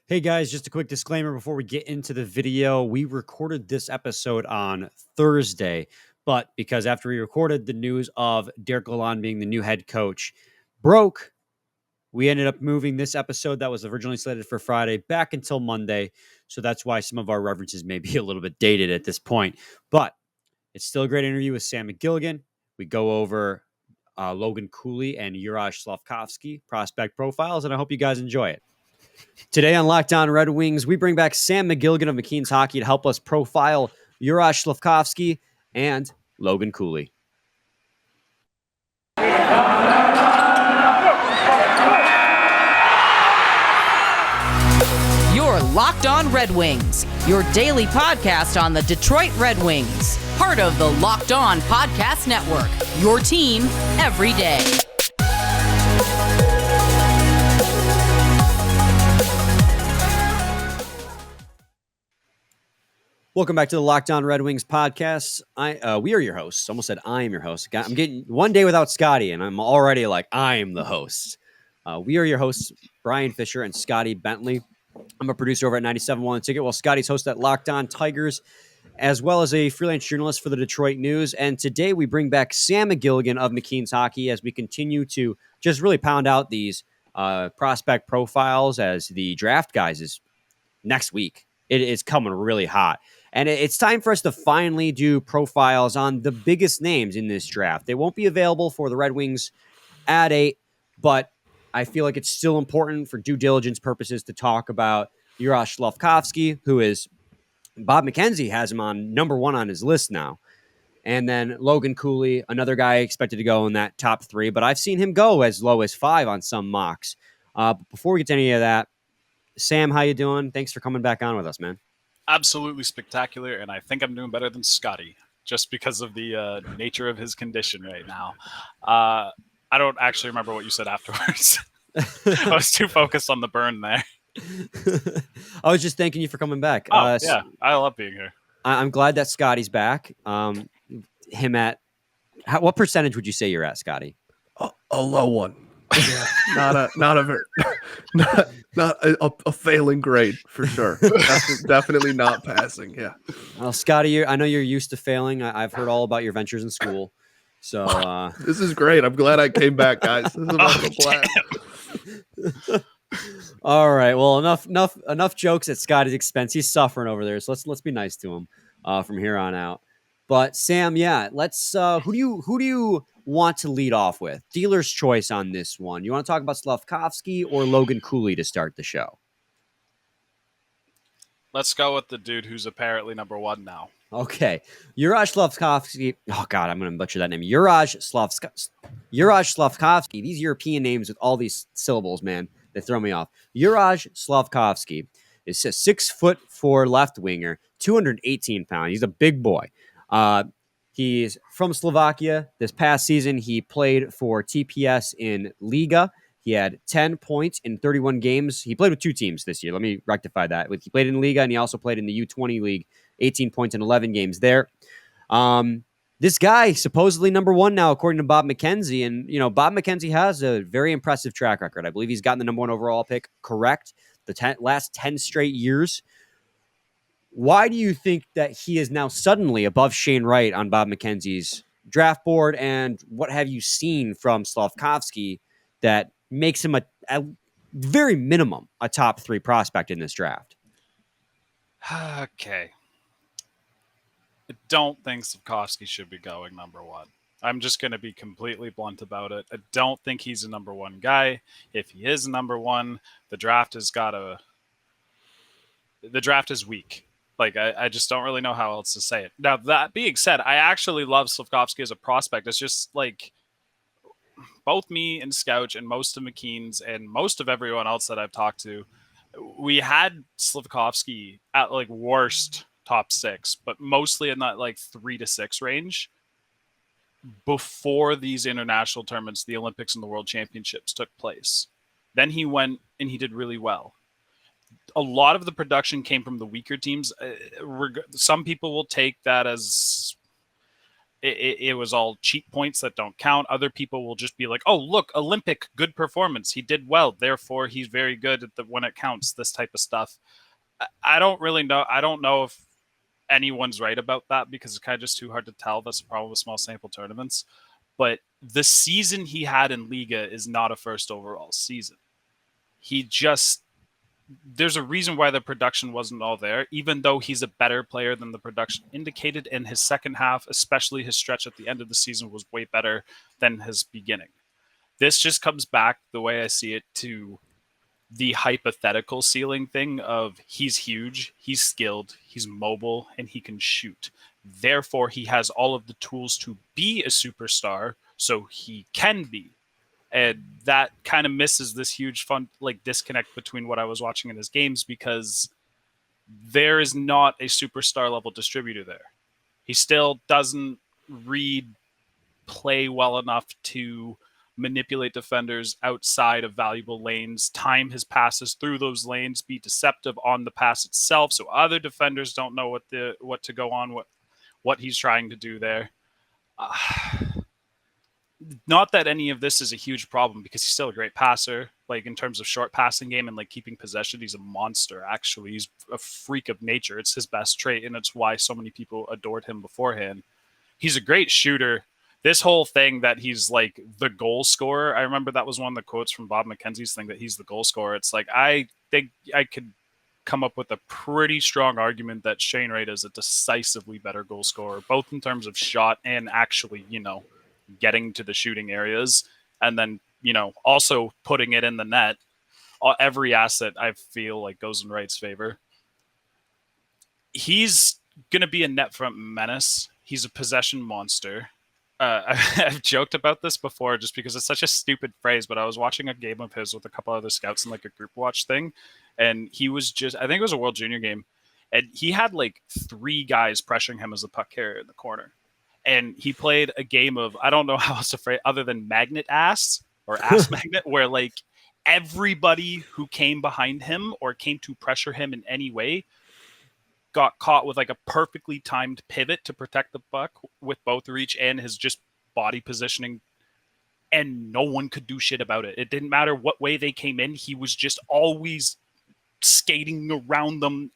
Hey guys, just a quick disclaimer before we get into the video. We recorded this episode on Thursday, but because after we recorded the news of Derek Lalonde being the new head coach broke, we ended up moving this episode that was originally slated for Friday back until Monday. So that's why some of our references may be a little bit dated at this point. But it's still a great interview with Sam McGilligan. We go over Logan Cooley and Juraj Slafkovsky prospect profiles, and I hope you guys enjoy it. Today on Locked On Red Wings, we bring back Sam McGilligan of McKeen's Hockey to help us profile Juraj Slafkovsky and Logan Cooley. You're Locked On Red Wings, your daily podcast on the Detroit Red Wings, part of the Locked On Podcast Network, your team every day. Welcome back to the Locked On Red Wings podcast. We are your hosts. Almost said I am your host. I'm getting one day without Scotty, and I'm already like, I am the host. We are your hosts, Brian Fisher and Scotty Bentley. I'm a producer over at 97.1 The Ticket, while Scotty's host at Locked On Tigers, as well as a freelance journalist for the Detroit News. And today we bring back Sam McGilligan of McKeen's Hockey as we continue to just really pound out these prospect profiles as the draft guys is next week. It is coming really hot. And it's time for us to finally do profiles on the biggest names in this draft. They won't be available for the Red Wings at 8, but I feel like it's still important for due diligence purposes to talk about Juraj Slafkovsky, who is Bob McKenzie has him on number 1 on his list now. And then Logan Cooley, another guy expected to go in that top 3, but I've seen him go as low as 5 on some mocks. Before we get to any of that, Sam, how you doing? Thanks for coming back on with us, man. Absolutely spectacular, and I think I'm doing better than Scotty just because of the nature of his condition right now. I don't actually remember what you said afterwards. I was too focused on the burn there. I was just thanking you for coming back. Yeah, I love being here. I'm glad that Scotty's back. What percentage would you say you're at, Scotty? A low one. Yeah, not a failing grade for sure. Definitely not passing. Yeah. Well, Scotty, I know you're used to failing. I've heard all about your ventures in school. So this is great. I'm glad I came back, guys. This is about the plan. All right. Well, enough jokes at Scotty's expense. He's suffering over there. So let's be nice to him from here on out. But Sam, yeah, let's. Who do you want to lead off with? Dealer's choice on this one. You want to talk about Slafkovsky or Logan Cooley to start the show? Let's go with the dude who's apparently number 1 now. Okay. Juraj Slafkovsky. Oh, God, I'm going to butcher that name. Juraj Slafkovsky. These European names with all these syllables, man, they throw me off. Juraj Slafkovsky is a 6'4" left winger, 218 pounds. He's a big boy. He's from Slovakia. This past season, he played for TPS in Liga. He had 10 points in 31 games. He played with 2 teams this year. Let me rectify that. He played in Liga, and he also played in the U20 League, 18 points in 11 games there. This guy, supposedly number 1 now, according to Bob McKenzie. And, Bob McKenzie has a very impressive track record. I believe he's gotten the number 1 overall pick correct the last 10 straight years. Why do you think that he is now suddenly above Shane Wright on Bob McKenzie's draft board? And what have you seen from Slafkovsky that makes him a very minimum a top 3 prospect in this draft? Okay. I don't think Slafkovsky should be going number 1. I'm just going to be completely blunt about it. I don't think he's a number 1 guy. If he is number 1, the draft is weak. Like, I just don't really know how else to say it. Now, that being said, I actually love Slafkovsky as a prospect. It's just like both me and Scouch and most of McKeen's and most of everyone else that I've talked to, we had Slafkovsky at like worst top 6, but mostly in that like 3 to 6 range before these international tournaments, the Olympics and the World Championships took place. Then he went and he did really well. A lot of the production came from the weaker teams. Some people will take that as it was all cheap points that don't count. Other people will just be like, oh, look, Olympic, good performance. He did well. Therefore, he's very good at when it counts, this type of stuff. I don't really know. I don't know if anyone's right about that because it's kind of just too hard to tell. That's the problem with small sample tournaments. But the season he had in Liga is not a first overall season. There's a reason why the production wasn't all there, even though he's a better player than the production indicated. And his second half, especially his stretch at the end of the season, was way better than his beginning. This just comes back, the way I see it, to the hypothetical ceiling thing of he's huge, he's skilled, he's mobile, and he can shoot. Therefore, he has all of the tools to be a superstar, so he can be. And that kind of misses this huge fun disconnect between what I was watching in his games, because there is not a superstar level distributor there. He still doesn't read play well enough to manipulate defenders outside of valuable lanes, time his passes through those lanes, be deceptive on the pass itself, so other defenders don't know what to go on, what he's trying to do there. Not that any of this is a huge problem, because he's still a great passer. Like, in terms of short passing game and keeping possession, he's a monster. Actually, he's a freak of nature. It's his best trait, and it's why so many people adored him beforehand. He's a great shooter. This whole thing that he's the goal scorer, I remember that was one of the quotes from Bob McKenzie's thing, that he's the goal scorer. It's I think I could come up with a pretty strong argument that Shane Wright is a decisively better goal scorer, both in terms of shot and actually, getting to the shooting areas, and then, also putting it in the net. Every asset, I feel goes in Wright's favor. He's going to be a net front menace. He's a possession monster. I've joked about this before just because it's such a stupid phrase, but I was watching a game of his with a couple other scouts in a group watch thing, and he was I think it was a World Junior game, and he had 3 guys pressuring him as a puck carrier in the corner. And he played a game of, I don't know how else to phrase, other than magnet ass or ass magnet, where everybody who came behind him or came to pressure him in any way got caught with a perfectly timed pivot to protect the puck with both reach and his just body positioning. And no one could do shit about it. It didn't matter what way they came in. He was just always skating around them.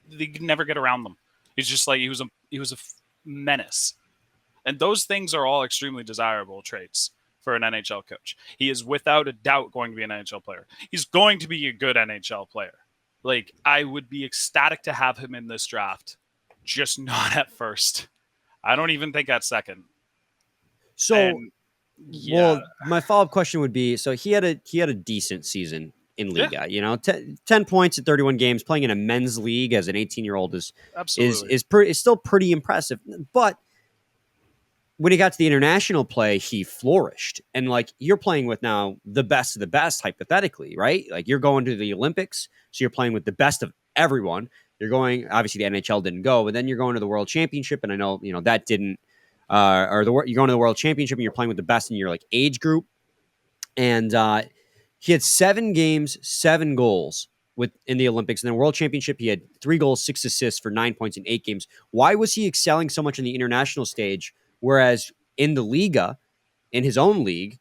They could never get around them. He's just he was a menace. And those things are all extremely desirable traits for an NHL coach. He is without a doubt going to be an NHL player. He's going to be a good NHL player. I would be ecstatic to have him in this draft, just not at first. I don't even think at second. So, well, my follow-up question would be, so he had a decent season in Liga, 10 points in 31 games, playing in a men's league as an 18-year-old is still pretty impressive. But when he got to the international play, he flourished. And you're playing with now the best of the best, hypothetically, right? You're going to the Olympics, so you're playing with the best of everyone. You're going, obviously the NHL didn't go, but then you're going to the World Championship, and I know, that didn't, you're going to the World Championship and you're playing with the best in your age group. And he had 7 games, 7 goals in the Olympics. And then World Championship, he had 3 goals, 6 assists for 9 points in 8 games. Why was he excelling so much in the international stage? Whereas in the Liga, in his own league,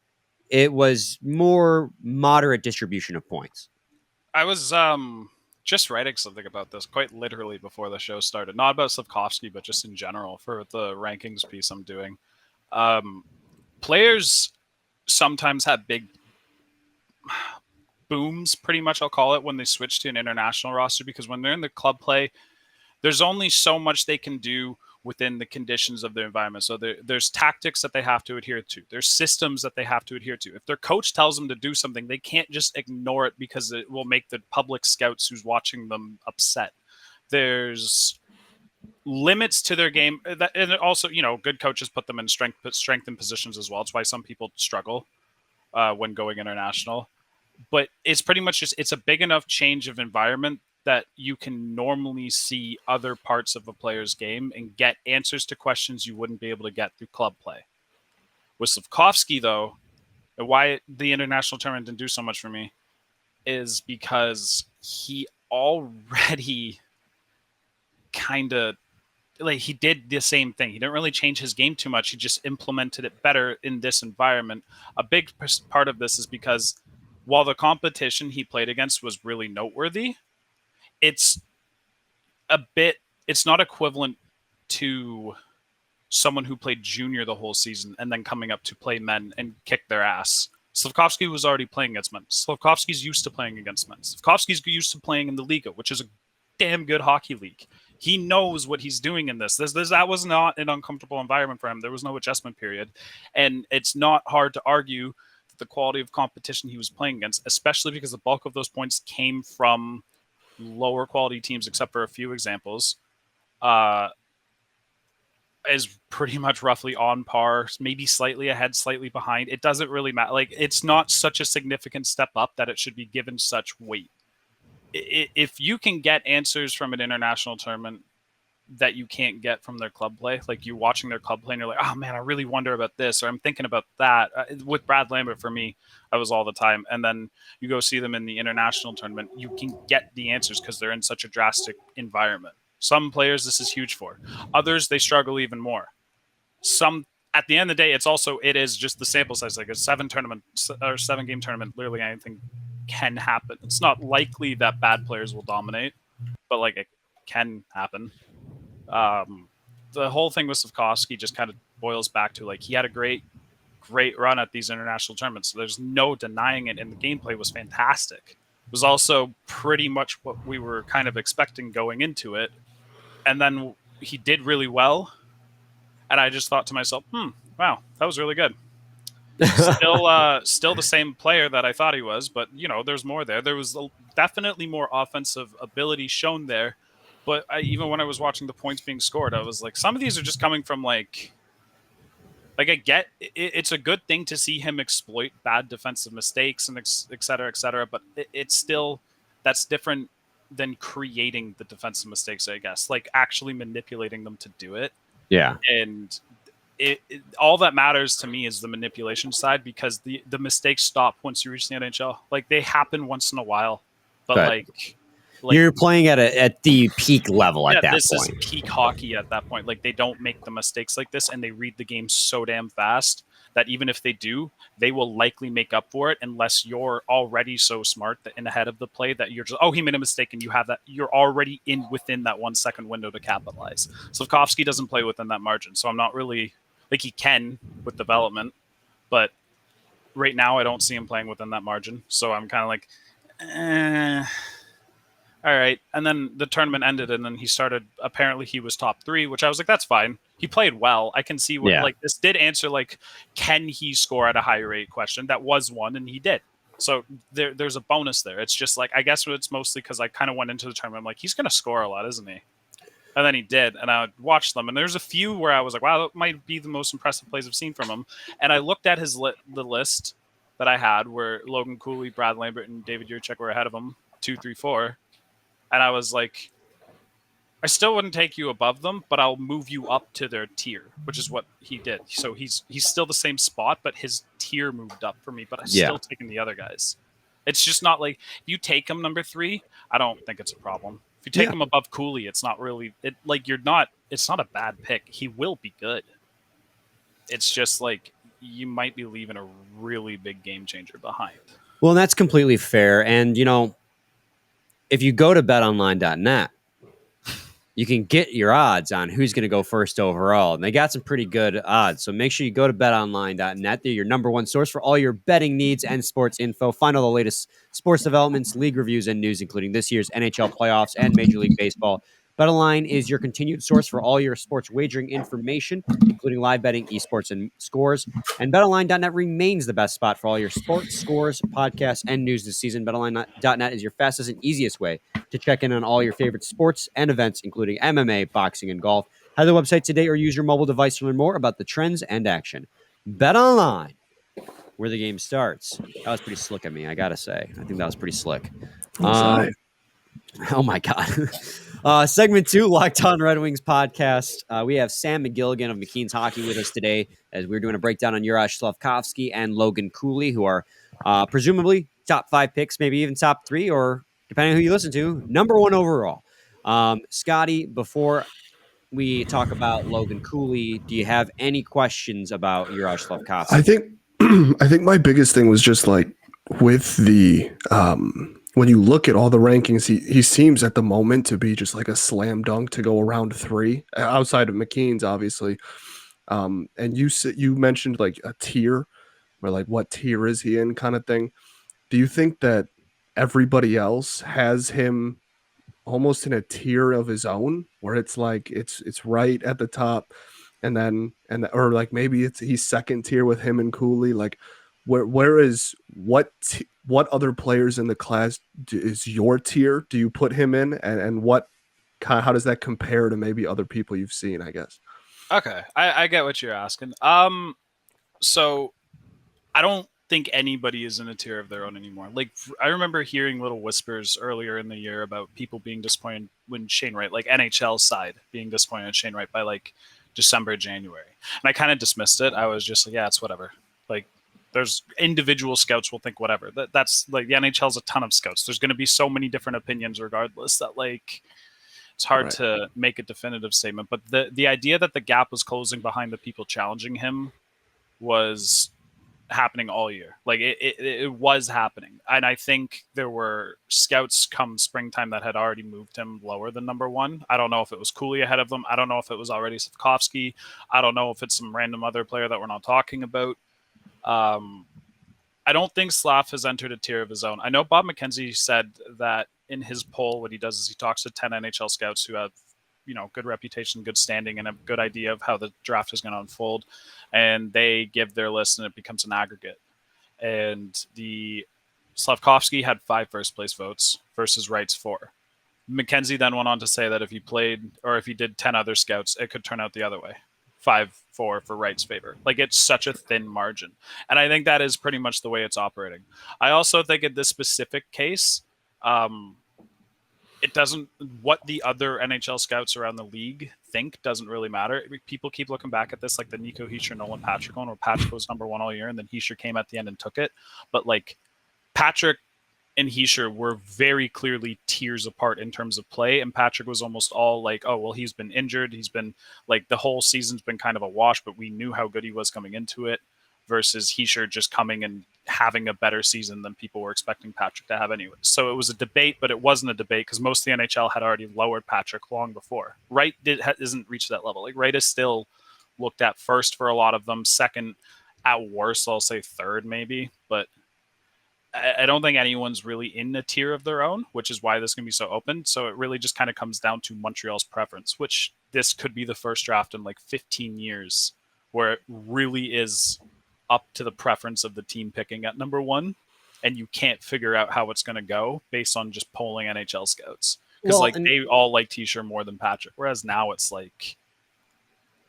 it was more moderate distribution of points. I was just writing something about this quite literally before the show started. Not about Slafkovsky, but just in general for the rankings piece I'm doing. Players sometimes have big booms, pretty much I'll call it, when they switch to an international roster, because when they're in the club play, there's only so much they can do within the conditions of their environment. So there's tactics that they have to adhere to. There's systems that they have to adhere to. If their coach tells them to do something, they can't just ignore it because it will make the public scouts who's watching them upset. There's limits to their game. And also, good coaches put them in strengthened positions as well. It's why some people struggle when going international. But it's pretty much it's a big enough change of environment that you can normally see other parts of a player's game and get answers to questions you wouldn't be able to get through club play. With Slafkovsky, though, and why the international tournament didn't do so much for me is because he already kind of like he did the same thing. He didn't really change his game too much. He just implemented it better in this environment. A big part of this is because while the competition he played against was really noteworthy, it's it's not equivalent to someone who played junior the whole season and then coming up to play men and kick their ass. Slafkovsky was already playing against men. Slafkovsky's used to playing against men. Slafkovsky's used to playing in the Liga, which is a damn good hockey league. He knows what he's doing in this. That was not an uncomfortable environment for him. There was no adjustment period. And it's not hard to argue that the quality of competition he was playing against, especially because the bulk of those points came from lower quality teams, except for a few examples, is pretty much roughly on par, maybe slightly ahead, slightly behind. It doesn't really matter. Like, it's not such a significant step up that it should be given such weight. If you can get answers from an international tournament that you can't get from their club play, like you're watching their club play and you're like, oh man, I really wonder about this, or I'm thinking about that. With Brad Lambert, for me, I was all the time. And then you go see them in the international tournament, you can get the answers because they're in such a drastic environment. Some players, this is huge for. Others, they struggle even more. Some, at the end of the day, it is just the sample size, like a 7-game tournament. Literally anything can happen. It's not likely that bad players will dominate, but like it can happen. The whole thing with Slafkovsky just kind of boils back to like he had a great run at these international tournaments. So there's no denying it, and the gameplay was fantastic. It was also pretty much what we were kind of expecting going into it. And then he did really well. And I just thought to myself, wow, that was really good. Still the same player that I thought he was, but there's more there. There was definitely more offensive ability shown there. But even when I was watching the points being scored, I was like, some of these are just coming from like I get it's a good thing to see him exploit bad defensive mistakes and et cetera, but it's still, that's different than creating the defensive mistakes, I guess, like actually manipulating them to do it. Yeah. And all that matters to me is the manipulation side, because the mistakes stop once you reach the NHL. Like they happen once in a while, but like you're playing at the peak level at that this point. This is peak hockey at that point. Like they don't make the mistakes like this, and they read the game so damn fast that even if they do, they will likely make up for it unless you're already so smart that in ahead of the play that you're just, he made a mistake, and you have that, you're already within that 1 second window to capitalize. Slafkovsky doesn't play within that margin, so I'm not really like, he can with development, but right now I don't see him playing within that margin. So I'm kind of like, all right. And then the tournament ended, and then he started, apparently he was top 3, which I was like, that's fine. He played well. I can see what, like, this did answer, like, can he score at a high rate question? That was one, and he did. So there's a bonus there. It's just like, I guess it's mostly because I kind of went into the tournament, I'm like, he's going to score a lot, isn't he? And then he did, and I watched them, and there's a few where I was like, wow, that might be the most impressive plays I've seen from him. And I looked at the list that I had where Logan Cooley, Brad Lambert, and David Juraj were ahead of him, 2, 3, 4. And I was like, I still wouldn't take you above them, but I'll move you up to their tier, which is what he did. So he's still the same spot, but his tier moved up for me, but I'm still taking the other guys. It's just not like, if you take him number 3, I don't think it's a problem. If you take him above Cooley, it's not really, it's not a bad pick. He will be good. It's just like, you might be leaving a really big game changer behind. Well, that's completely fair. And, if you go to betonline.net, you can get your odds on who's going to go first overall. And they got some pretty good odds. So make sure you go to betonline.net. They're your number one source for all your betting needs and sports info. Find all the latest sports developments, league reviews, and news, including this year's NHL playoffs and Major League Baseball. BetOnline is your continued source for all your sports wagering information, including live betting, esports, and scores. And BetOnline.net remains the best spot for all your sports, scores, podcasts, and news this season. BetOnline.net is your fastest and easiest way to check in on all your favorite sports and events, including MMA, boxing, and golf. Head to the website today or use your mobile device to learn more about the trends and action. BetOnline, where the game starts. That was pretty slick of me, I got to say. I think that was pretty slick. Oh, my God. Segment 2, Locked On Red Wings podcast. We have Sam McGilligan of McKeen's Hockey with us today, as we're doing a breakdown on Juraj Slafkovsky and Logan Cooley, who are presumably top 5 picks, maybe even top 3, or depending on who you listen to, number 1 overall. Scotty, before we talk about Logan Cooley, do you have any questions about Juraj Slafkovsky? I think I think my biggest thing was just like with the when you look at all the rankings, he seems at the moment to be just like a slam dunk to go around 3 outside of McKeen's, obviously. And you mentioned like a tier, or like what tier is he in, kind of thing. Do you think that everybody else has him almost in a tier of his own, where it's like it's right at the top, or like maybe he's second tier with him and Cooley? Like where is what other players in the class is your tier? Do you put him in, and what how does that compare to maybe other people you've seen, I guess? Okay, I get what you're asking. So I don't think anybody is in a tier of their own anymore. Like, I remember hearing little whispers earlier in the year about people being disappointed when Shane Wright, like NHL side, being disappointed in Shane Wright by like December, January. And I kind of dismissed it. I was just like, yeah, it's whatever. Like, there's individual scouts will think whatever. That's like, the NHL's a ton of scouts. There's going to be so many different opinions regardless that like, it's hard to make a definitive statement. But the idea that the gap was closing behind the people challenging him was happening all year. Like it was happening. And I think there were scouts come springtime that had already moved him lower than number 1. I don't know if it was Cooley ahead of them. I don't know if it was already Slafkovsky. I don't know if it's some random other player that we're not talking about. I don't think Slav has entered a tier of his own. I know Bob McKenzie said that in his poll, what he does is he talks to 10 NHL scouts who have, good reputation, good standing, and a good idea of how the draft is going to unfold. And they give their list and it becomes an aggregate. And the Slafkovsky had 5 first place votes versus Wright's 4. McKenzie then went on to say that if he played, or if he did 10 other scouts, it could turn out the other way. 5-4 for Wright's favor. Like, it's such a thin margin. And I think that is pretty much the way it's operating. I also think in this specific case, it doesn't, what the other NHL scouts around the league think doesn't really matter. People keep looking back at this, like the Nico Hischier, Nolan Patrick one, where Patrick was number 1 all year, and then Hischier came at the end and took it. But like, Patrick and Hischier were very clearly tiers apart in terms of play, and Patrick was almost all like, oh, well, he's been injured. He's been like, the whole season's been kind of a wash, but we knew how good he was coming into it, versus Hischier just coming and having a better season than people were expecting Patrick to have anyway. So it was a debate, but it wasn't a debate because most of the NHL had already lowered Patrick long before. Wright isn't reached that level. Like, Wright is still looked at first for a lot of them, second at worst, I'll say third maybe, but I don't think anyone's really in a tier of their own, which is why this can be so open. So it really just kind of comes down to Montreal's preference, which this could be the first draft in like 15 years where it really is up to the preference of the team picking at number 1, and you can't figure out how it's going to go based on just polling NHL scouts. Because they all like Hischier more than Patrick, whereas now it's like...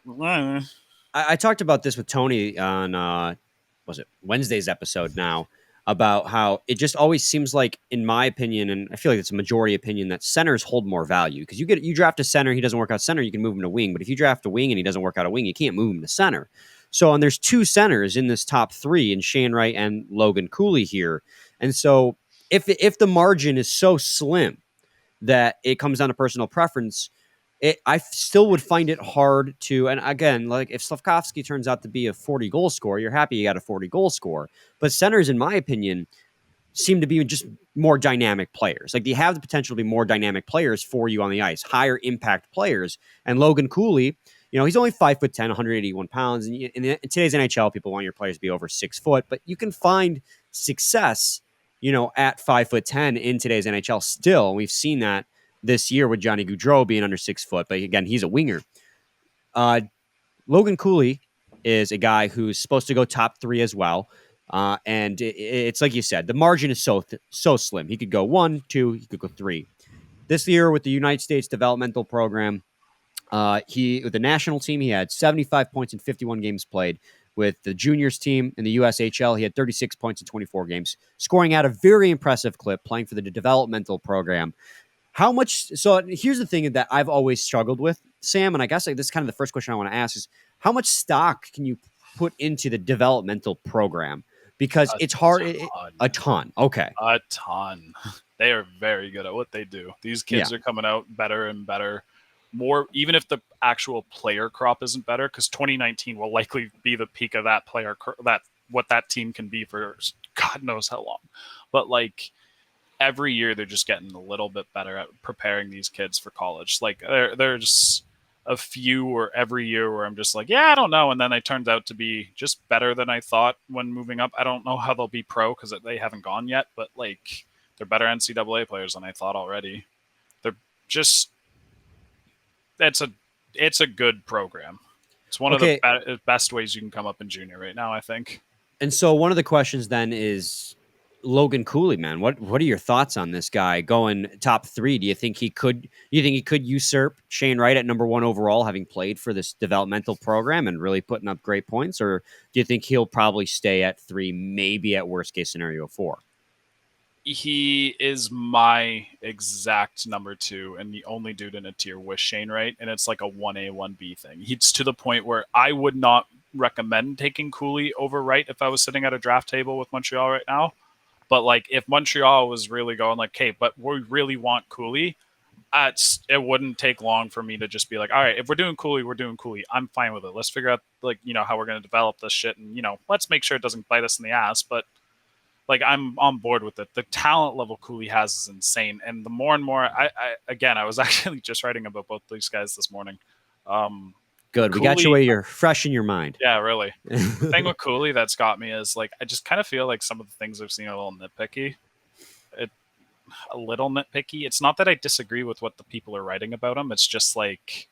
I talked about this with Tony on, was it Wednesday's episode now, about how it just always seems like, in my opinion, and I feel like it's a majority opinion, that centers hold more value. Because you draft a center, he doesn't work out center, you can move him to wing. But if you draft a wing and he doesn't work out a wing, you can't move him to center. So, and there's 2 centers in this top 3, in Shane Wright and Logan Cooley here. And so if the margin is so slim that it comes down to personal preference, I still would find it hard to, and again, like if Slafkovsky turns out to be a 40 goal scorer, you're happy you got a 40 goal scorer. But centers, in my opinion, seem to be just more dynamic players. Like, they have the potential to be more dynamic players for you on the ice, higher impact players. And Logan Cooley, he's only 5'10", 181 pounds. And in today's NHL, people want your players to be over 6 foot, but you can find success, at 5'10" in today's NHL still. And we've seen that this year with Johnny Gaudreau being under 6 foot, but again, he's a winger. Logan Cooley is a guy who's supposed to go top 3 as well. And it's like you said, the margin is so slim. He could go 1, 2, he could go 3. This year with the United States Developmental Program, with the national team, he had 75 points in 51 games played. With the juniors team in the USHL, he had 36 points in 24 games, scoring at a very impressive clip, playing for the developmental program. How much? So here's the thing that I've always struggled with, Sam, and I guess this is kind of the first question I want to ask is, how much stock can you put into the developmental program? Because it's hard. A ton. Okay. A ton. They are very good at what they do. These kids are coming out better and better. even if the actual player crop isn't better, because 2019 will likely be the peak of that what that team can be for God knows how long. But like every year they're just getting a little bit better at preparing these kids for college. Like there's a few or every year where I'm just like, yeah, I don't know. And then they turned out to be just better than I thought when moving up. I don't know how they'll be pro because they haven't gone yet, but like they're better NCAA players than I thought already. They're just, it's a good program. It's one of the best ways you can come up in junior right now, I think. And so one of the questions then is Logan Cooley, man. What are your thoughts on this guy going top 3? Do you think he could usurp Shane Wright at number 1 overall, having played for this developmental program and really putting up great points? Or do you think he'll probably stay at 3, maybe at worst case scenario 4? He is my exact number 2 and the only dude in a tier with Shane Wright. And it's like a 1A, 1B thing. He's to the point where I would not recommend taking Cooley over Wright if I was sitting at a draft table with Montreal right now. But like if Montreal was really going like, hey, but we really want Cooley, it wouldn't take long for me to just be like, all right, if we're doing Cooley, we're doing Cooley. I'm fine with it. Let's figure out like, how we're going to develop this shit. And, let's make sure it doesn't bite us in the ass. But like I'm on board with it. The talent level Cooley has is insane. And the more and more, I was actually just writing about both these guys this morning. Good. We got you where you're fresh in your mind. Yeah, really. The thing with Cooley that's got me is like, I just kind of feel like some of the things I've seen are a little nitpicky. It's not that I disagree with what the people are writing about him. It's just like,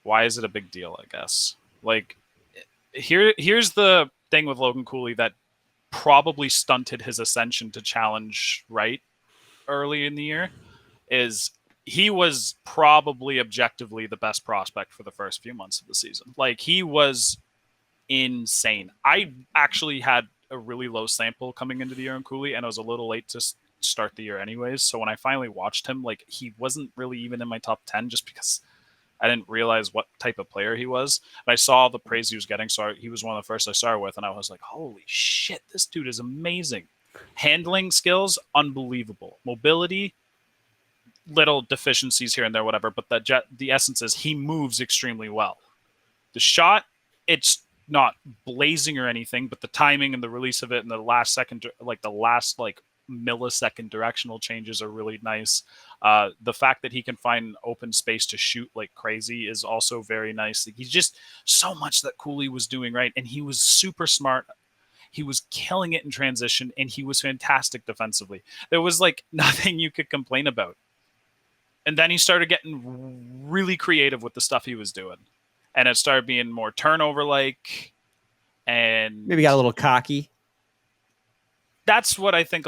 why is it a big deal, I guess? Like, here's the thing with Logan Cooley that probably stunted his ascension to challenge Wright early in the year is he was probably objectively the best prospect for the first few months of the season. Like he was insane. I actually had a really low sample coming into the year on Cooley and I was a little late to start the year anyways. So when I finally watched him, like he wasn't really even in my top 10 just because I didn't realize what type of player he was. And I saw the praise he was getting. So he was one of the first I started with. And I was like, holy shit, this dude is amazing. Handling skills, unbelievable. Mobility, little deficiencies here and there, whatever. But the essence is he moves extremely well. The shot, it's not blazing or anything, but the timing and the release of it and the last millisecond directional changes are really nice. The fact that he can find open space to shoot like crazy is also very nice. Like, he's just so much that Cooley was doing right, and he was super smart. He was killing it in transition, and he was fantastic defensively. There was like nothing you could complain about. And then he started getting really creative with the stuff he was doing, and it started being more turnover-like, and maybe got a little cocky. That's what I think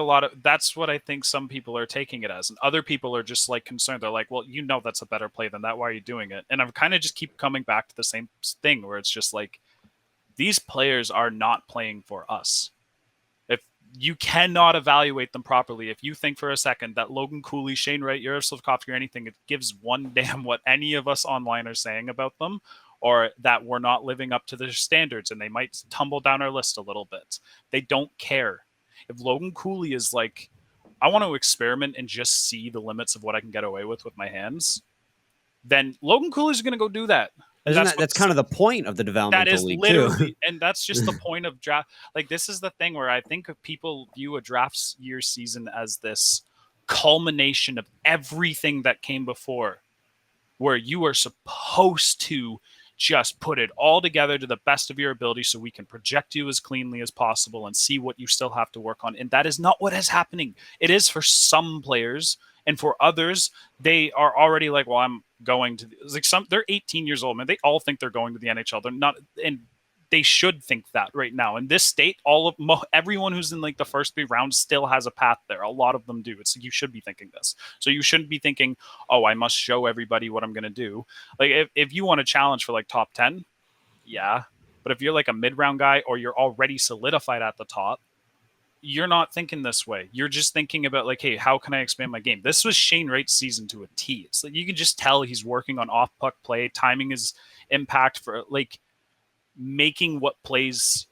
some people are taking it as. And other people are just like concerned. They're like, well, that's a better play than that. Why are you doing it? And I'm kind of just keep coming back to the same thing where it's just like, these players are not playing for us. If you cannot evaluate them properly, if you think for a second that Logan Cooley, Shane Wright, Juraj Slafkovsky or anything, it gives one damn what any of us online are saying about them, or that we're not living up to their standards and they might tumble down our list a little bit. They don't care. If Logan Cooley is like, I want to experiment and just see the limits of what I can get away with my hands, then Logan Cooley is going to go do that. That's kind of the point of the developmental league, too. And that's just the point of draft. Like, this is the thing where I think people view a draft year season as this culmination of everything that came before, where you are supposed to just put it all together to the best of your ability so we can project you as cleanly as possible and see what you still have to work on. And that is not what is happening. It is for some players, and for others, they are already like, well, I'm going to they're 18 years old, man. They all think they're going to the NHL. They're not, and they should think that right now. In this state, everyone who's in like the first 3 rounds still has a path there. A lot of them do. It's like, you should be thinking this. So you shouldn't be thinking, oh, I must show everybody what I'm going to do. Like if you want to challenge for like top 10, yeah. But if you're like a mid-round guy or you're already solidified at the top, you're not thinking this way. You're just thinking about like, hey, how can I expand my game? This was Shane Wright's season to a T. It's like you can just tell he's working on off-puck play, timing his impact for like making what plays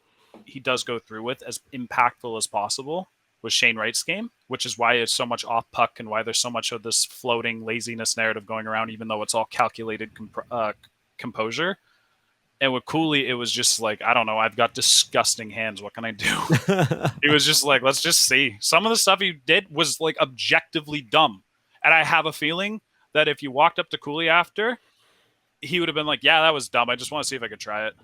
he does go through with as impactful as possible. was Shane Wright's game, which is why it's so much off puck and why there's so much of this floating laziness narrative going around, even though it's all calculated composure. And with Cooley, it was just like, I don't know, I've got disgusting hands. What can I do? It was just like, let's just see. Some of the stuff he did was like objectively dumb. And I have a feeling that if you walked up to Cooley after, he would have been like, yeah, that was dumb. I just want to see if I could try it.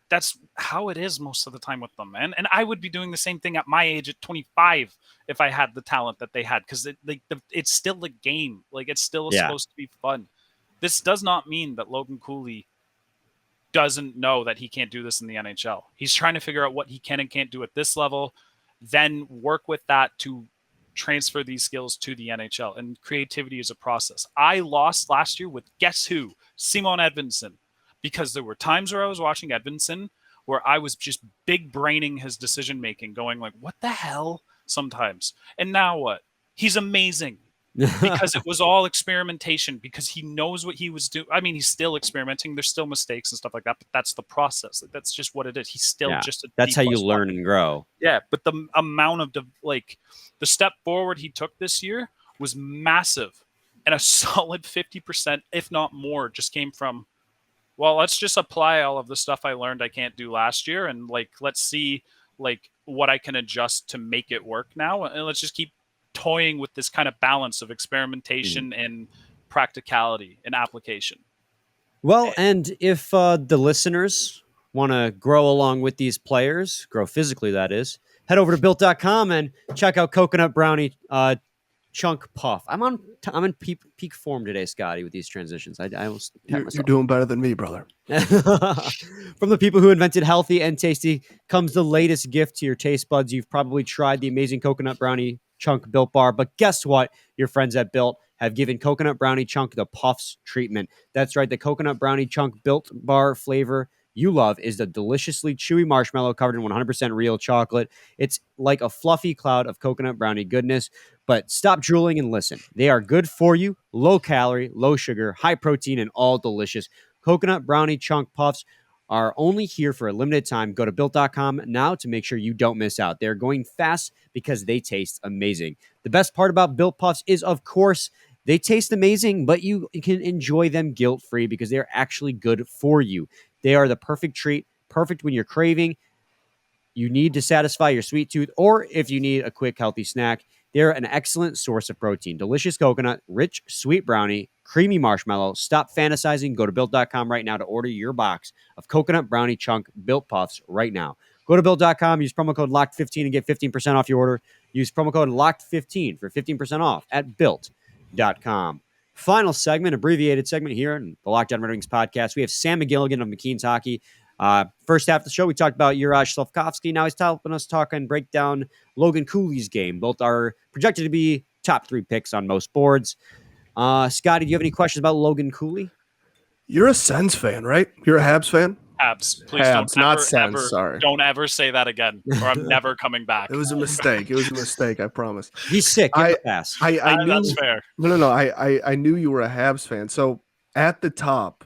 That's how it is most of the time with them, man. And I would be doing the same thing at my age at 25 if I had the talent that they had, because it's still a game. Like, it's still supposed to be fun. This does not mean that Logan Cooley doesn't know that he can't do this in the NHL. He's trying to figure out what he can and can't do at this level, then work with that to transfer these skills to the NHL. And creativity is a process. I lost last year with, guess who? Simon Edvinsson. Because there were times where I was watching Edvinsson where I was just big braining his decision making, going like, what the hell? Sometimes. And now what? He's amazing. Because it was all experimentation, because he knows what he was doing. I mean, he's still experimenting. There's still mistakes and stuff like that, but that's the process. That's just what it is. He's still just a that's how you learn and grow. Yeah, but the amount of the step forward he took this year was massive, and a solid 50%, if not more, just came from, well, let's just apply all of the stuff I learned I can't do last year, and let's see what I can adjust to make it work now, and let's just keep toying with this kind of balance of experimentation and practicality and application. Well, and if the listeners want to grow along with these players, grow physically, that is, head over to built.com and check out Coconut Brownie Chunk Puff. I'm in peak form today, Scotty, with these transitions. I almost you're doing better than me, brother. From the people who invented healthy and tasty comes the latest gift to your taste buds. You've probably tried the amazing Coconut Brownie Chunk Built Bar, but guess what? Your friends at Built have given Coconut Brownie Chunk the Puffs treatment. That's right, the Coconut Brownie Chunk Built Bar flavor you love is the deliciously chewy marshmallow covered in 100% real chocolate. It's like a fluffy cloud of coconut brownie goodness, but stop drooling and listen. They are good for you, low calorie, low sugar, high protein, and all delicious. Coconut Brownie Chunk Puffs are only here for a limited time. Go to built.com now to make sure you don't miss out. They're going fast because they taste amazing. The best part about Built Puffs is, of course, they taste amazing, but you can enjoy them guilt-free because they're actually good for you. They are the perfect treat, perfect when you're craving, you need to satisfy your sweet tooth, or if you need a quick, healthy snack. They're an excellent source of protein. Delicious coconut, rich, sweet brownie, creamy marshmallow. Stop fantasizing. Go to Built.com right now to order your box of Coconut Brownie Chunk Built Puffs right now. Go to Built.com, use promo code LOCKED15 and get 15% off your order. Use promo code LOCKED15 for 15% off at Built.com. Final segment, abbreviated segment here in the Locked On Red Wings podcast. We have Sam McGilligan of McKeen's Hockey. First half of the show, we talked about Juraj Slafkovsky. Now he's helping us talk and break down Logan Cooley's game. Both are projected to be top 3 picks on most boards. Scotty, do you have any questions about Logan Cooley? You're a Sens fan, right? You're a Habs fan? Habs. Please Habs, don't not ever, Sens, ever, sorry. don't ever say that again, or I'm never coming back. It was a mistake. It was a mistake, I promise. He's sick. Give him a pass. I knew, that's fair. No. I knew you were a Habs fan. So at the top,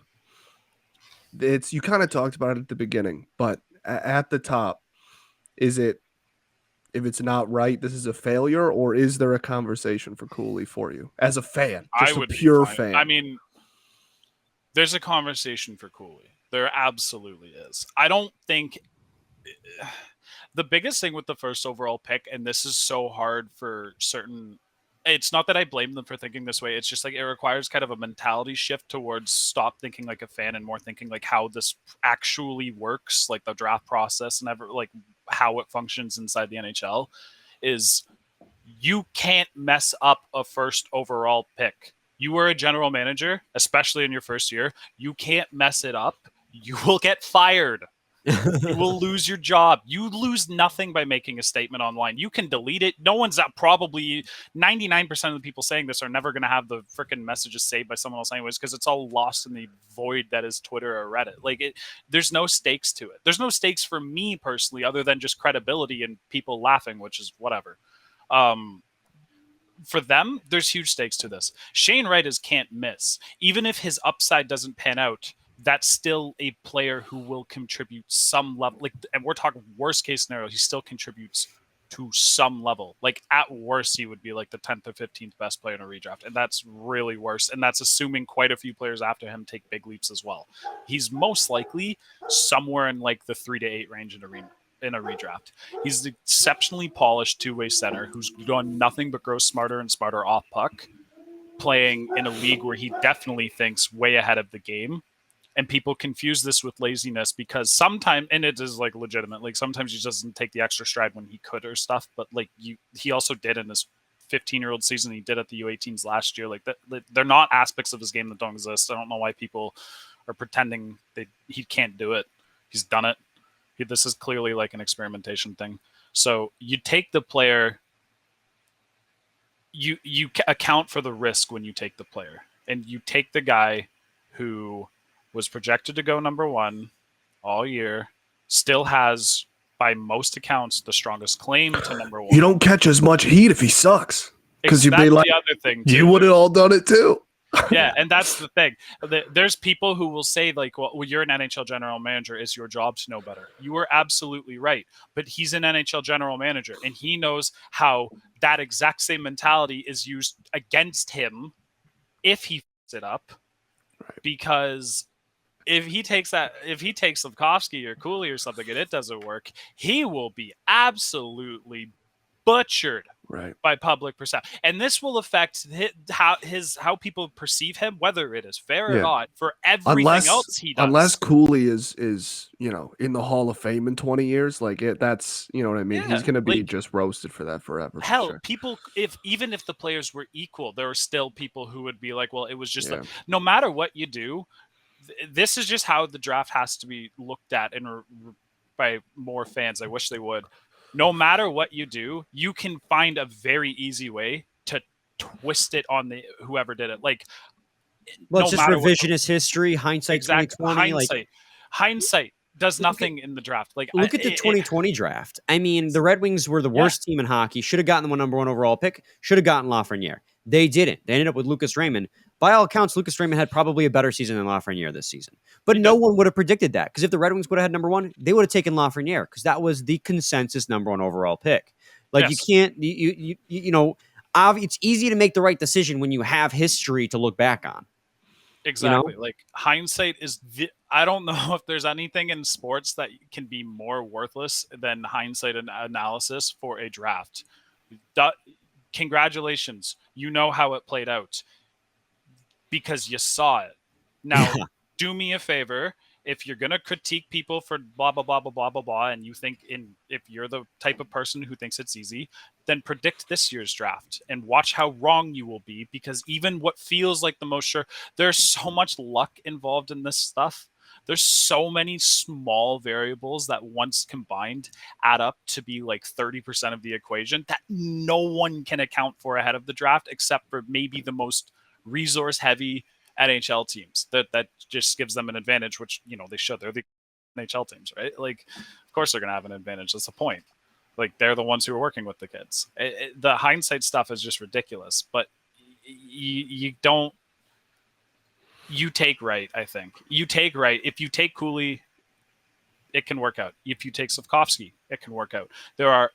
you kind of talked about it at the beginning, but at the top, is it, if it's not right, this is a failure, or is there a conversation for Cooley for you as a fan? Just a pure fan. I mean, there's a conversation for Cooley. There absolutely is. I don't think the biggest thing with the first overall pick, and this is so hard for certain, it's not that I blame them for thinking this way. It's just it requires kind of a mentality shift towards stop thinking like a fan and more thinking like how this actually works, like the draft process and how it functions inside the NHL is you can't mess up a first overall pick. You are a general manager, especially in your first year. You can't mess it up. You will get fired. You will lose your job. You lose nothing by making a statement online. You can delete it. No one's probably 99% of the people saying this are never going to have the freaking messages saved by someone else anyways, because it's all lost in the void that is Twitter or Reddit. There's no stakes to it. There's no stakes for me personally, other than just credibility and people laughing, which is whatever. For them, there's huge stakes to this. Shane Wright can't miss. Even if his upside doesn't pan out, that's still a player who will contribute some level. And we're talking worst case scenario, he still contributes to some level. Like at worst, he would be like the 10th or 15th best player in a redraft. And that's really worse. And that's assuming quite a few players after him take big leaps as well. He's most likely somewhere in like the 3 to 8 range in a redraft. He's an exceptionally polished two-way center who's done nothing but grow smarter and smarter off puck, playing in a league where he definitely thinks way ahead of the game. And people confuse this with laziness because sometimes, and it is like legitimate, like sometimes he doesn't take the extra stride when he could or stuff, but like he also did in his 15-year-old season. He did at the U18s last year. Like that, they're not aspects of his game that don't exist. I don't know why people are pretending that he can't do it. He's done it. This is clearly like an experimentation thing. So you take the player, you account for the risk when you take the player, and you take the guy who was projected to go number 1 all year, still has, by most accounts, the strongest claim to number 1. You don't catch as much heat if he sucks. Because you'd be like, the other thing too. You would have all done it too. Yeah, and that's the thing. There's people who will say, like, well, you're an NHL general manager. It's your job to know better. You are absolutely right. But he's an NHL general manager, and he knows how that exact same mentality is used against him if he f***s it up. Right. Because if he takes Slafkovsky or Cooley or something and it doesn't work, he will be absolutely butchered by public perception. And this will affect how people perceive him, whether it is fair or not, for everything else he does. Unless Cooley is in the Hall of Fame in 20 years, like that's, you know what I mean? Yeah, he's going to be just roasted for that forever. Hell, sure. People, even if the players were equal, there are still people who would be like, well, it was just like, no matter what you do, this is just how the draft has to be looked at by more fans. I wish they would. No matter what you do, you can find a very easy way to twist it on whoever did it. Like, well, it's just revisionist history, hindsight 2020. Hindsight does nothing in the draft. Like, look at the 2020 draft. I mean, the Red Wings were the worst team in hockey. Should have gotten the number 1 overall pick. Should have gotten Lafreniere. They didn't. They ended up with Lucas Raymond. By all accounts, Lucas Raymond had probably a better season than Lafreniere this season. But no one would have predicted that, because if the Red Wings would have had number 1, they would have taken Lafreniere, because that was the consensus number 1 overall pick. Like, you can't, it's easy to make the right decision when you have history to look back on. Exactly. You know? Like, hindsight is I don't know if there's anything in sports that can be more worthless than hindsight and analysis for a draft. Congratulations. You know how it played out because you saw it. Now, do me a favor. If you're going to critique people for blah, blah, blah, blah, blah, blah, blah, and you think if you're the type of person who thinks it's easy, then predict this year's draft and watch how wrong you will be, because even what feels like the most sure, there's so much luck involved in this stuff. There's so many small variables that once combined add up to be like 30% of the equation that no one can account for ahead of the draft, except for maybe the most resource heavy NHL teams. That just gives them an advantage, which, they should. They're the NHL teams, right? Like, of course they're going to have an advantage. That's the point. Like, they're the ones who are working with the kids. The hindsight stuff is just ridiculous, but you take right, I think. You take right. If you take Cooley, it can work out. If you take Slafkovsky, it can work out. There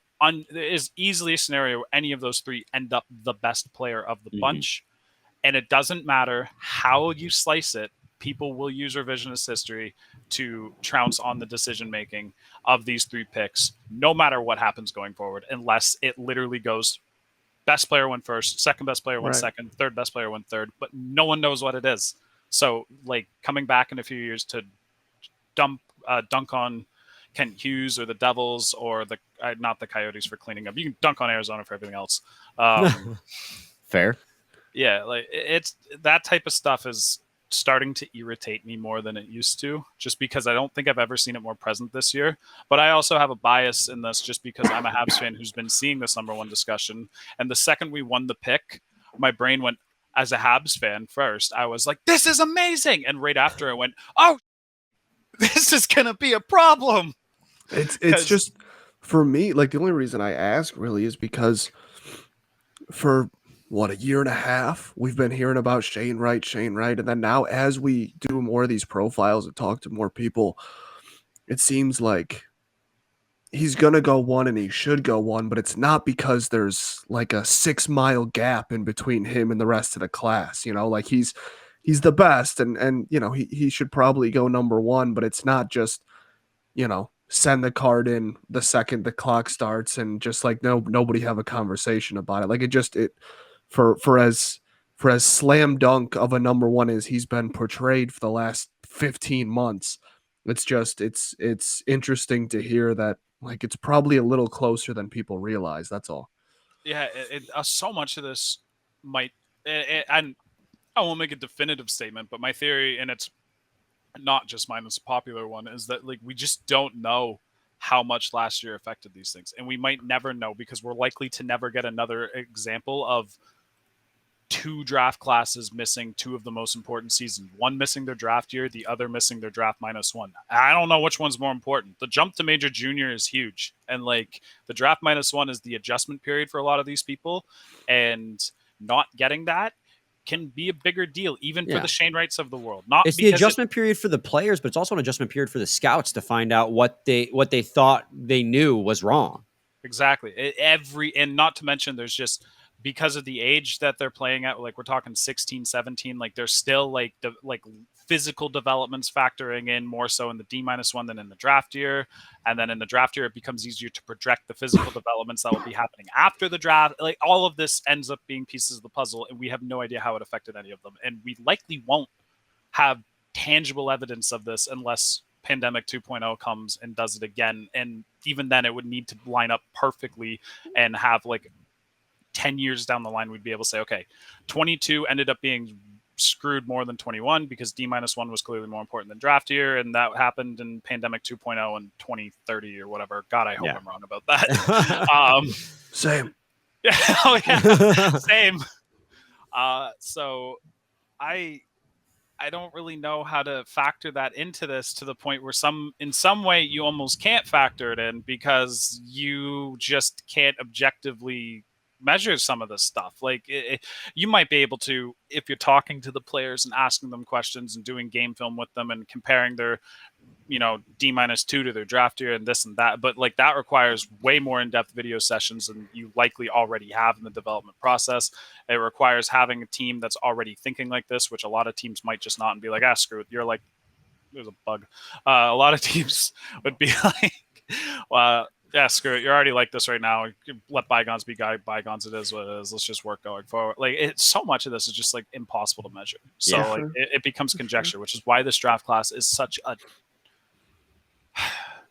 is easily a scenario where any of those 3 end up the best player of the bunch. And it doesn't matter how you slice it. People will use revisionist history to trounce on the decision-making of these 3 picks, no matter what happens going forward, unless it literally goes best player went first, second best player went second, third best player went third, but no one knows what it is. So, like, coming back in a few years to dunk on Kent Hughes or the Devils or not the Coyotes for cleaning up. You can dunk on Arizona for everything else. Fair. Yeah, like, it's that type of stuff is starting to irritate me more than it used to, just because I don't think I've ever seen it more present this year. But I also have a bias in this just because I'm a Habs fan who's been seeing this number 1 discussion. And the second we won the pick, my brain went, as a Habs fan first, I was like, this is amazing. And right after I went, oh, this is going to be a problem. It's just, for me, like, the only reason I ask really is because for a year and a half, we've been hearing about Shane Wright. And then now, as we do more of these profiles and talk to more people, it seems like he's going to go one and he should go one, but it's not because there's like a 6 mile gap in between him and the rest of the class. Like he's the best and he should probably go number one, but it's not just, send the card in the second the clock starts and just like nobody have a conversation about it. Like it for as slam dunk of a number one as he's been portrayed for the last 15 months, it's interesting to hear that like it's probably a little closer than people realize. That's all. Yeah, so much of this might, and I won't make a definitive statement, but my theory, and it's not just mine, it's a popular one, is that like we just don't know how much last year affected these things, and we might never know because we're likely to never get another example of two draft classes missing two of the most important seasons. One missing their draft year, the other missing their draft -1. I don't know which one's more important. The jump to major junior is huge. And like the draft -1 is the adjustment period for a lot of these people. And not getting that can be a bigger deal, even for the Shane Wrights of the world. It's the adjustment period for the players, but it's also an adjustment period for the scouts to find out what they thought they knew was wrong. Exactly. And not to mention there's just, because of the age that they're playing at, like we're talking 16, 17, like there's still like physical developments factoring in more so in the D-1 than in the draft year. And then in the draft year, it becomes easier to project the physical developments that will be happening after the draft. Like all of this ends up being pieces of the puzzle, and we have no idea how it affected any of them. And we likely won't have tangible evidence of this unless Pandemic 2.0 comes and does it again. And even then it would need to line up perfectly and have like 10 years down the line, we'd be able to say, okay, 22 ended up being screwed more than 21 because D-1 was clearly more important than draft year. And that happened in Pandemic 2.0 in 2030 or whatever. God, I hope I'm wrong about that. Same. Yeah. Oh, yeah. Same. So I don't really know how to factor that into this to the point where in some way you almost can't factor it in because you just can't objectively measure some of this stuff. Like you might be able to, if you're talking to the players and asking them questions and doing game film with them and comparing their, D-2 to their draft year and this and that. But like that requires way more in-depth video sessions than you likely already have in the development process. It requires having a team that's already thinking like this, which a lot of teams might just not and be like, screw it. You're like, there's a bug. A lot of teams would be like, yeah, screw it. You're already like this right now. Let bygones be bygones. It is what it is. Let's just work going forward. Like it's so much of this is just like impossible to measure. So like it becomes conjecture, which is why this draft class is such a,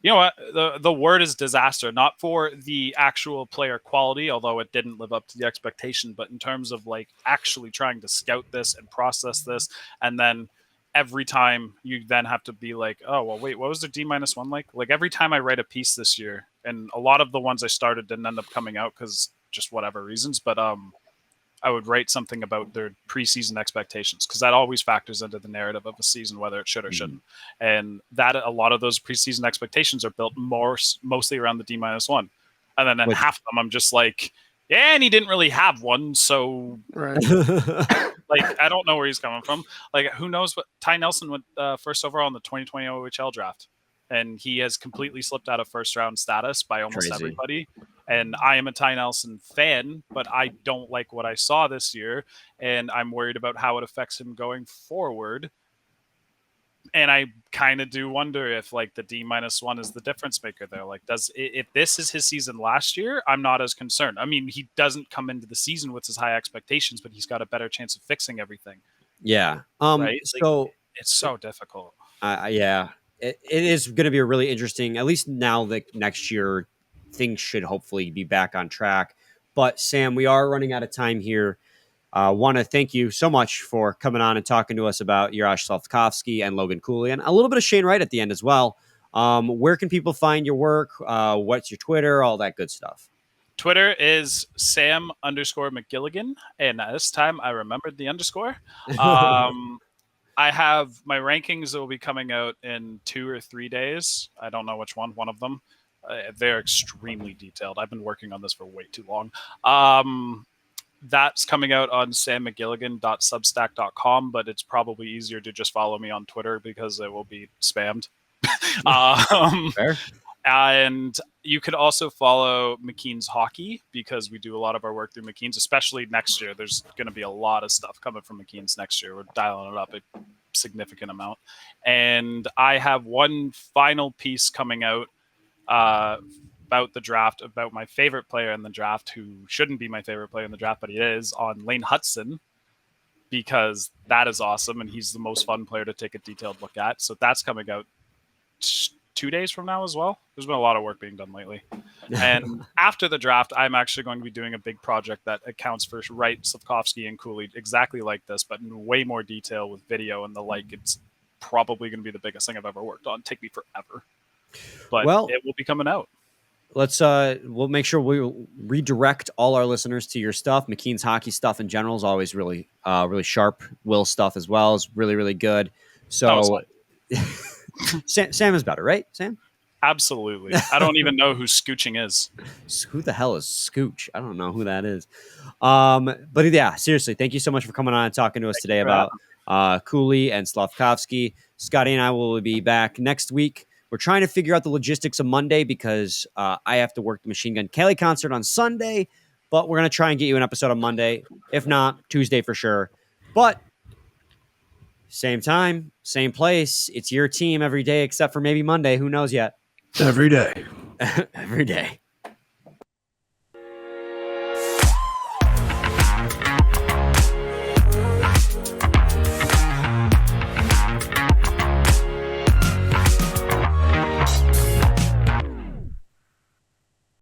you know what? The word is disaster, not for the actual player quality, although it didn't live up to the expectation, but in terms of like actually trying to scout this and process this. And then every time you then have to be like, oh, well, wait, what was the D-1 like? Like every time I write a piece this year, and a lot of the ones I started didn't end up coming out because just whatever reasons, but I would write something about their preseason expectations because that always factors into the narrative of a season, whether it should or shouldn't. And that a lot of those preseason expectations are built mostly around the D-1. And then half of them, I'm just like, yeah, and he didn't really have one. So like, I don't know where he's coming from. Like, who knows what Ty Nelson went first overall in the 2020 OHL draft. And he has completely slipped out of first round status by almost everybody. And I am a Ty Nelson fan, but I don't like what I saw this year. And I'm worried about how it affects him going forward. And I kind of do wonder if like the D-1 is the difference maker there. Like, if this is his season last year, I'm not as concerned. I mean, he doesn't come into the season with his high expectations, but he's got a better chance of fixing everything. Yeah. Right. So like, it's so difficult. Yeah. It is going to be a really interesting, at least now that next year things should hopefully be back on track. But Sam, we are running out of time here. Want to thank you so much for coming on and talking to us about Juraj Slafkovsky and Logan Cooley and a little bit of Shane Wright at the end as well. Where can people find your work? What's your Twitter? All that good stuff. Twitter is Sam_McGilligan. And this time I remembered the underscore. I have my rankings that will be coming out in 2 or 3 days. I don't know which one of them. They're extremely detailed. I've been working on this for way too long. That's coming out on sammcgilligan.substack.com, but it's probably easier to just follow me on Twitter because it will be spammed. Fair. And you could also follow McKeen's Hockey, because we do a lot of our work through McKeen's, especially next year. There's going to be a lot of stuff coming from McKeen's next year. We're dialing it up a significant amount. And I have one final piece coming out about the draft, about my favorite player in the draft, who shouldn't be my favorite player in the draft, but he is, on Lane Hudson, because that is awesome, and he's the most fun player to take a detailed look at. So that's coming out 2 days from now as well. There's been a lot of work being done lately. And after the draft, I'm actually going to be doing a big project that accounts for Wright, Slafkovsky, and Cooley exactly like this, but in way more detail with video and the like. It's probably going to be the biggest thing I've ever worked on. Take me forever, but it will be coming out. Let's we'll make sure we redirect all our listeners to your stuff. McKeen's hockey stuff in general is always really sharp. Will stuff as well is really, really good. So Sam is better, right, Sam? Absolutely. I don't even know who Scooching is. Who the hell is Scooch? I don't know who that is. But yeah, seriously, thank you so much for coming on and talking to us today about Cooley and Slafkovsky. Scotty and I will be back next week. We're trying to figure out the logistics of Monday because I have to work the Machine Gun Kelly concert on Sunday, but we're going to try and get you an episode on Monday. If not, Tuesday for sure. But same time, same place. It's your team every day except for maybe Monday. Who knows yet? Every day. Every day.